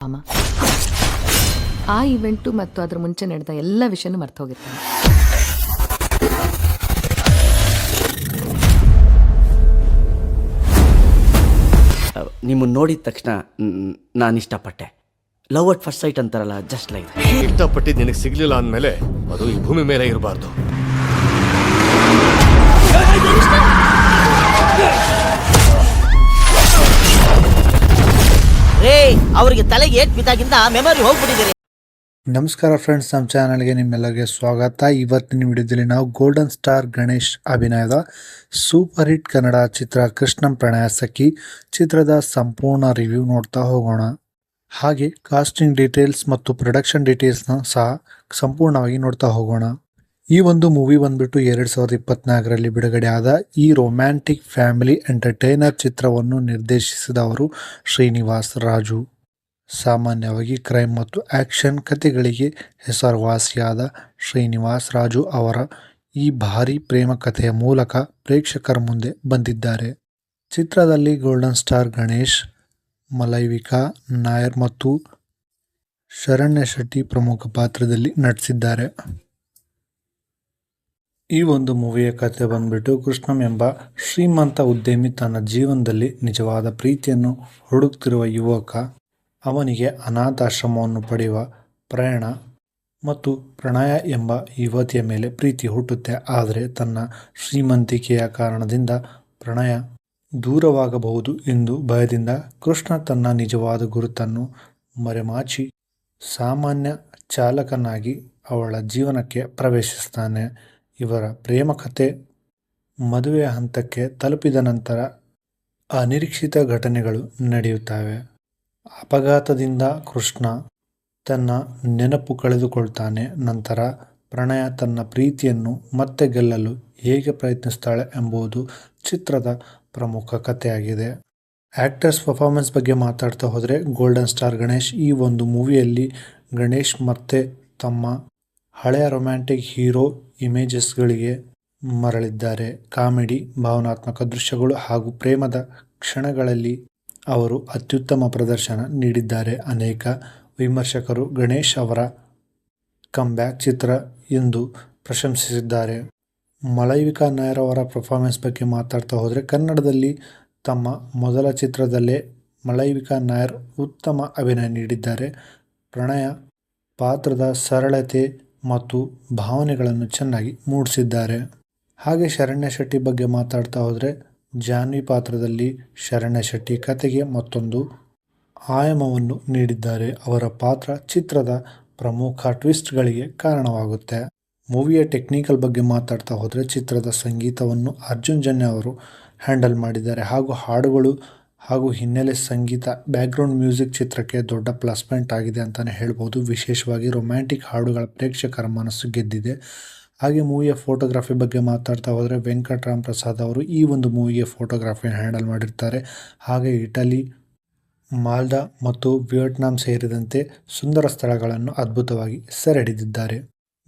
ಅಮ್ಮ ಆ ಇವೆಂಟು ಮತ್ತು ಅದ್ರ ಮುಂಚೆ ನಡೆದ ಎಲ್ಲ ವಿಷಯನೂ ಮರ್ತು ಹೋಗಿರ್ತಾನೆ. ನಿಮ್ಮನ್ನು ನೋಡಿದ ತಕ್ಷಣ ನಾನು ಇಷ್ಟಪಟ್ಟೆ. ಲವ್ ಅಟ್ ಫಸ್ಟ್ ಸೈಟ್ ಅಂತಾರಲ್ಲ, ಜಸ್ಟ್ ಲೈಕ್ ಇಷ್ಟಪಟ್ಟಿದ್ದು ನಿನಗೆ ಸಿಗ್ಲಿಲ್ಲ ಅಂದಮೇಲೆ ಅದು ಈ ಭೂಮಿ ಮೇಲೆ ಇರಬಾರ್ದು. ಅವರಿಗೆ ತಲೆಗೆ ಏಟ್ ಬಿದ್ದಾಗಿಂದ ಮೆಮೊರಿ ಹೋಗ್ಬಿಟ್ಟಿದೆ. ನಮಸ್ಕಾರ ಫ್ರೆಂಡ್ಸ್, ನಮ್ಮ ಚಾನಲ್ಗೆ ನಿಮ್ಮೆಲ್ಲರಿಗೆ ಸ್ವಾಗತ. ಇವತ್ತಿನ ವಿಡಿಯೋದಲ್ಲಿ ನಾವು ಗೋಲ್ಡನ್ ಸ್ಟಾರ್ ಗಣೇಶ್ ಅಭಿನಯದ ಸೂಪರ್ ಹಿಟ್ ಕನ್ನಡ ಚಿತ್ರ ಕೃಷ್ಣಂ ಪ್ರಣಯ ಸಖಿ ಚಿತ್ರದ ಸಂಪೂರ್ಣ ರಿವ್ಯೂ ನೋಡ್ತಾ ಹೋಗೋಣ. ಹಾಗೆ ಕಾಸ್ಟಿಂಗ್ ಡೀಟೇಲ್ಸ್ ಮತ್ತು ಪ್ರೊಡಕ್ಷನ್ ಡೀಟೇಲ್ಸ್ನ ಸಹ ಸಂಪೂರ್ಣವಾಗಿ ನೋಡ್ತಾ ಹೋಗೋಣ. ಈ ಒಂದು ಮೂವಿ ಬಂದ್ಬಿಟ್ಟು 2024ರಲ್ಲಿ ಬಿಡುಗಡೆ ಆದ ಈ ರೊಮ್ಯಾಂಟಿಕ್ ಫ್ಯಾಮಿಲಿ ಎಂಟರ್ಟೈನರ್ ಚಿತ್ರವನ್ನು ನಿರ್ದೇಶಿಸಿದವರು ಶ್ರೀನಿವಾಸ್ ರಾಜು. ಸಾಮಾನ್ಯವಾಗಿ ಕ್ರೈಮ್ ಮತ್ತು ಆಕ್ಷನ್ ಕಥೆಗಳಿಗೆ ಹೆಸರುವಾಸಿಯಾದ ಶ್ರೀನಿವಾಸ್ ರಾಜು ಅವರ ಈ ಭಾರೀ ಪ್ರೇಮ ಕಥೆಯ ಮೂಲಕ ಪ್ರೇಕ್ಷಕರ ಮುಂದೆ ಬಂದಿದ್ದಾರೆ. ಚಿತ್ರದಲ್ಲಿ ಗೋಲ್ಡನ್ ಸ್ಟಾರ್ ಗಣೇಶ್, ಮಲೈವಿಕಾ ನಾಯರ್ ಮತ್ತು ಶರಣ್ಯ ಶೆಟ್ಟಿ ಪ್ರಮುಖ ಪಾತ್ರದಲ್ಲಿ ನಟಿಸಿದ್ದಾರೆ. ಈ ಒಂದು ಮೂವಿಯ ಕಥೆ ಬಂದ್ಬಿಟ್ಟು ಕೃಷ್ಣಂ ಎಂಬ ಶ್ರೀಮಂತ ಉದ್ಯಮಿ ತನ್ನ ಜೀವನದಲ್ಲಿ ನಿಜವಾದ ಪ್ರೀತಿಯನ್ನು ಹುಡುಕ್ತಿರುವ ಯುವಕ, ಅವನಿಗೆ ಅನಾಥಾಶ್ರಮವನ್ನು ಪಡೆಯುವ ಪ್ರಯಾಣ ಮತ್ತು ಪ್ರಣಯ ಎಂಬ ಯುವತಿಯ ಮೇಲೆ ಪ್ರೀತಿ ಹುಟ್ಟುತ್ತೆ. ಆದರೆ ತನ್ನ ಶ್ರೀಮಂತಿಕೆಯ ಕಾರಣದಿಂದ ಪ್ರಣಯ ದೂರವಾಗಬಹುದು ಎಂದು ಭಯದಿಂದ ಕೃಷ್ಣ ತನ್ನ ನಿಜವಾದ ಗುರುತನ್ನು ಮರೆಮಾಚಿ ಸಾಮಾನ್ಯ ಚಾಲಕನಾಗಿ ಅವಳ ಜೀವನಕ್ಕೆ ಪ್ರವೇಶಿಸ್ತಾನೆ. ಇವರ ಪ್ರೇಮ ಕಥೆ ಮದುವೆಯ ಹಂತಕ್ಕೆ ತಲುಪಿದ ನಂತರ ಅನಿರೀಕ್ಷಿತ ಘಟನೆಗಳು ನಡೆಯುತ್ತವೆ. ಅಪಘಾತದಿಂದ ಕೃಷ್ಣ ತನ್ನ ನೆನಪು ಕಳೆದುಕೊಳ್ತಾನೆ. ನಂತರ ಪ್ರಣಯ ತನ್ನ ಪ್ರೀತಿಯನ್ನು ಮತ್ತೆ ಗೆಲ್ಲಲು ಹೇಗೆ ಪ್ರಯತ್ನಿಸ್ತಾಳೆ ಎಂಬುದು ಚಿತ್ರದ ಪ್ರಮುಖ ಕಥೆಯಾಗಿದೆ. ಆ್ಯಕ್ಟರ್ಸ್ ಪರ್ಫಾರ್ಮೆನ್ಸ್ ಬಗ್ಗೆ ಮಾತಾಡ್ತಾ ಹೋದರೆ, ಗೋಲ್ಡನ್ ಸ್ಟಾರ್ ಗಣೇಶ್ ಈ ಒಂದು ಮೂವಿಯಲ್ಲಿ ಗಣೇಶ್ ಮತ್ತೆ ತಮ್ಮ ಹಳೆಯ ರೊಮ್ಯಾಂಟಿಕ್ ಹೀರೋ ಇಮೇಜಸ್ಗಳಿಗೆ ಮರಳಿದ್ದಾರೆ. ಕಾಮಿಡಿ, ಭಾವನಾತ್ಮಕ ದೃಶ್ಯಗಳು ಹಾಗೂ ಪ್ರೇಮದ ಕ್ಷಣಗಳಲ್ಲಿ ಅವರು ಅತ್ಯುತ್ತಮ ಪ್ರದರ್ಶನ ನೀಡಿದ್ದಾರೆ. ಅನೇಕ ವಿಮರ್ಶಕರು ಗಣೇಶ್ ಅವರ ಕಮ್ಬ್ಯಾಕ್ ಚಿತ್ರ ಎಂದು ಪ್ರಶಂಸಿಸಿದ್ದಾರೆ. ಮಲೈವಿಕಾ ನಾಯರ್ ಅವರ ಪರ್ಫಾರ್ಮೆನ್ಸ್ ಬಗ್ಗೆ ಮಾತಾಡ್ತಾ ಹೋದರೆ, ಕನ್ನಡದಲ್ಲಿ ತಮ್ಮ ಮೊದಲ ಚಿತ್ರದಲ್ಲೇ ಮಲೈವಿಕಾ ನಾಯರ್ ಉತ್ತಮ ಅಭಿನಯ ನೀಡಿದ್ದಾರೆ. ಪ್ರಣಯ ಪಾತ್ರದ ಸರಳತೆ ಮತ್ತು ಭಾವನೆಗಳನ್ನು ಚೆನ್ನಾಗಿ ಮೂಡಿಸಿದ್ದಾರೆ. ಹಾಗೆ ಶರಣ್ಯ ಶೆಟ್ಟಿ ಬಗ್ಗೆ ಮಾತಾಡ್ತಾ ಹೋದರೆ, ಜಾನ್ವಿ ಪಾತ್ರದಲ್ಲಿ ಶರಣ್ಯ ಶೆಟ್ಟಿ ಕಥೆಗೆ ಮತ್ತೊಂದು ಆಯಾಮವನ್ನು ನೀಡಿದ್ದಾರೆ. ಅವರ ಪಾತ್ರ ಚಿತ್ರದ ಪ್ರಮುಖ ಟ್ವಿಸ್ಟ್ಗಳಿಗೆ ಕಾರಣವಾಗುತ್ತೆ. ಮೂವಿಯ ಟೆಕ್ನಿಕಲ್ ಬಗ್ಗೆ ಮಾತಾಡ್ತಾ ಹೋದರೆ, ಚಿತ್ರದ ಸಂಗೀತವನ್ನು ಅರ್ಜುನ್ ಜನ್ಯ ಅವರು ಹ್ಯಾಂಡಲ್ ಮಾಡಿದ್ದಾರೆ. ಹಾಗೂ ಹಾಡುಗಳು ಹಾಗೂ ಹಿನ್ನೆಲೆ ಸಂಗೀತ, ಬ್ಯಾಕ್ಗ್ರೌಂಡ್ ಮ್ಯೂಸಿಕ್ ಚಿತ್ರಕ್ಕೆ ದೊಡ್ಡ ಪ್ಲಸ್ ಪಾಯಿಂಟ್ ಆಗಿದೆ ಅಂತಲೇ ಹೇಳ್ಬೋದು. ವಿಶೇಷವಾಗಿ ರೊಮ್ಯಾಂಟಿಕ್ ಹಾಡುಗಳ ಪ್ರೇಕ್ಷಕರ ಮನಸ್ಸು ಗೆದ್ದಿದೆ. ಹಾಗೆ ಮೂವಿಯ ಫೋಟೋಗ್ರಫಿ ಬಗ್ಗೆ ಮಾತಾಡ್ತಾ ಹೋದರೆ, ವೆಂಕಟರಾಮ್ ಪ್ರಸಾದ್ ಅವರು ಈ ಒಂದು ಮೂವಿಗೆ ಫೋಟೋಗ್ರಫಿಯನ್ನು ಹ್ಯಾಂಡಲ್ ಮಾಡಿರ್ತಾರೆ. ಹಾಗೆ ಇಟಲಿ, ಮಾಲ್ಡಾ ಮತ್ತು ವಿಯೆಟ್ನಾಂ ಸೇರಿದಂತೆ ಸುಂದರ ಸ್ಥಳಗಳನ್ನು ಅದ್ಭುತವಾಗಿ ಸೆರೆಹಿಡಿದಿದ್ದಾರೆ.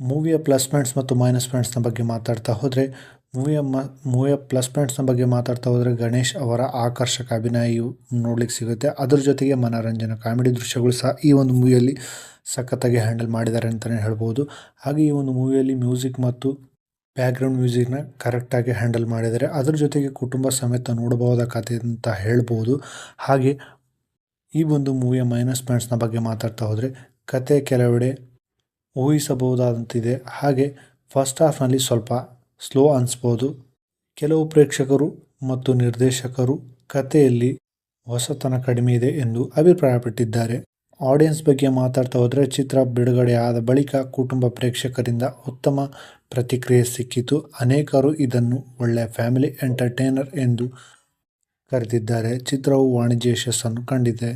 ಮೂವಿಯ ಪ್ಲಸ್ ಪಾಯಿಂಟ್ಸ್ ಮತ್ತು ಮೈನಸ್ ಪಾಯಿಂಟ್ಸ್ನ ಬಗ್ಗೆ ಮಾತಾಡ್ತಾ ಹೋದರೆ, ಮೂವಿಯ ಪ್ಲಸ್ ಪಾಯಿಂಟ್ಸ್ನ ಬಗ್ಗೆ ಮಾತಾಡ್ತಾ ಹೋದರೆ ಗಣೇಶ್ ಅವರ ಆಕರ್ಷಕ ಅಭಿನಯ ನೋಡ್ಲಿಕ್ಕೆ ಸಿಗುತ್ತೆ. ಅದ್ರ ಜೊತೆಗೆ ಮನೋರಂಜನಾ ಕಾಮಿಡಿ ದೃಶ್ಯಗಳು ಸಹ ಈ ಒಂದು ಮೂವಿಯಲ್ಲಿ ಸಖತ್ತಾಗಿ ಹ್ಯಾಂಡಲ್ ಮಾಡಿದ್ದಾರೆ ಅಂತಲೇ ಹೇಳ್ಬೋದು. ಹಾಗೆ ಈ ಒಂದು ಮೂವಿಯಲ್ಲಿ ಮ್ಯೂಸಿಕ್ ಮತ್ತು ಬ್ಯಾಕ್ಗ್ರೌಂಡ್ ಮ್ಯೂಸಿಕ್ನ ಕರೆಕ್ಟಾಗಿ ಹ್ಯಾಂಡಲ್ ಮಾಡಿದ್ದಾರೆ. ಅದ್ರ ಜೊತೆಗೆ ಕುಟುಂಬ ಸಮೇತ ನೋಡಬಹುದಾದ ಕಥೆ ಅಂತ ಹೇಳ್ಬೋದು. ಹಾಗೆ ಈ ಒಂದು ಮೂವಿಯ ಮೈನಸ್ ಪಾಯಿಂಟ್ಸ್ನ ಬಗ್ಗೆ ಮಾತಾಡ್ತಾ ಹೋದರೆ, ಕತೆ ಕೆಲವೆಡೆ ಊಹಿಸಬಹುದಾದಂತಿದೆ. ಹಾಗೆ ಫಸ್ಟ್ ಹಾಫ್ನಲ್ಲಿ ಸ್ವಲ್ಪ ಸ್ಲೋ ಅನಿಸ್ಬೋದು. ಕೆಲವು ಪ್ರೇಕ್ಷಕರು ಮತ್ತು ನಿರ್ದೇಶಕರು ಕಥೆಯಲ್ಲಿ ಹೊಸತನ ಕಡಿಮೆ ಇದೆ ಎಂದು ಅಭಿಪ್ರಾಯಪಟ್ಟಿದ್ದಾರೆ. ಆಡಿಯನ್ಸ್ ಬಗ್ಗೆ ಮಾತಾಡ್ತಾ ಹೋದರೆ, ಚಿತ್ರ ಬಿಡುಗಡೆಯಾದ ಬಳಿಕ ಕುಟುಂಬ ಪ್ರೇಕ್ಷಕರಿಂದ ಉತ್ತಮ ಪ್ರತಿಕ್ರಿಯೆ ಸಿಕ್ಕಿತು. ಅನೇಕರು ಇದನ್ನು ಒಳ್ಳೆಯ ಫ್ಯಾಮಿಲಿ ಎಂಟರ್ಟೈನರ್ ಎಂದು ಕರೆದಿದ್ದಾರೆ. ಚಿತ್ರವು ವಾಣಿಜ್ಯ ಯಶಸ್ಸನ್ನು ಕಂಡಿದೆ.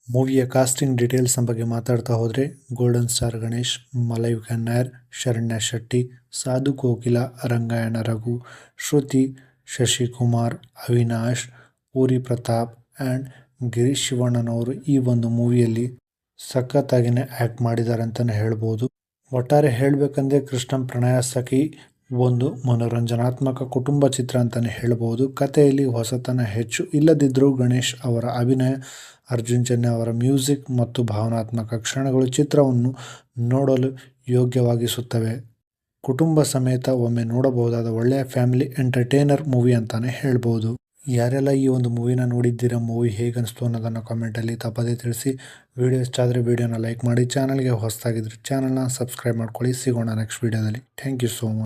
ಮೂವಿಯ ಕಾಸ್ಟಿಂಗ್ ಡೀಟೇಲ್ಸ್ನ ಬಗ್ಗೆ ಮಾತಾಡ್ತಾ ಹೋದರೆ, golden star Ganesh, ಮಲೈವಿಕಾ Nair, Sharanya Shetty, Sadhu Kokila, Rangayana Raghu, Shruti, Shashikumar, Avinash, puri Pratap and Girish ಶಿವಣ್ಣನವರು ಈ ಒಂದು ಮೂವಿಯಲ್ಲಿ ಸಖತ್ತಾಗಿಯೇ ಆ್ಯಕ್ಟ್ ಮಾಡಿದ್ದಾರೆ ಅಂತಲೇ ಹೇಳ್ಬೋದು. ಒಟ್ಟಾರೆ ಹೇಳಬೇಕಂದ್ರೆ ಕೃಷ್ಣಂ ಪ್ರಣಯ ಸಖಿ ಒಂದು ಮನೋರಂಜನಾತ್ಮಕ ಕುಟುಂಬ ಚಿತ್ರ ಅಂತಲೇ ಹೇಳ್ಬೋದು. ಕಥೆಯಲ್ಲಿ ಹೊಸತನ ಹೆಚ್ಚು ಇಲ್ಲದಿದ್ದರೂ ಗಣೇಶ್ ಅವರ ಅಭಿನಯ ಅರ್ಜುನ್ ಜನ್ಯ ಅವರ ಮ್ಯೂಸಿಕ್ ಮತ್ತು ಭಾವನಾತ್ಮಕ ಕ್ಷಣಗಳು ಚಿತ್ರವನ್ನು ನೋಡಲು ಯೋಗ್ಯವಾಗಿಸುತ್ತವೆ. ಕುಟುಂಬ ಸಮೇತ ಒಮ್ಮೆ ನೋಡಬಹುದಾದ ಒಳ್ಳೆಯ ಫ್ಯಾಮಿಲಿ ಎಂಟರ್ಟೈನರ್ ಮೂವಿ ಅಂತಾನೆ ಹೇಳ್ಬೋದು. ಯಾರೆಲ್ಲ ಈ ಒಂದು ಮೂವಿನ ನೋಡಿದ್ದೀರಾ, ಮೂವಿ ಹೇಗನ್ನಿಸ್ತು ಅನ್ನೋದನ್ನು ಕಮೆಂಟಲ್ಲಿ ತಪ್ಪದೇ ತಿಳಿಸಿ. ವಿಡಿಯೋ ಇಷ್ಟ ಆದರೆ ವಿಡಿಯೋನ ಲೈಕ್ ಮಾಡಿ, ಚಾನಲ್ಗೆ ಹೊಸದಾಗಿದ್ದರೆ ಚಾನಲ್ನ ಸಬ್ಸ್ಕ್ರೈಬ್ ಮಾಡ್ಕೊಳ್ಳಿ. ಸಿಗೋಣ ನೆಕ್ಸ್ಟ್ ವಿಡಿಯೋದಲ್ಲಿ. Thank you so much.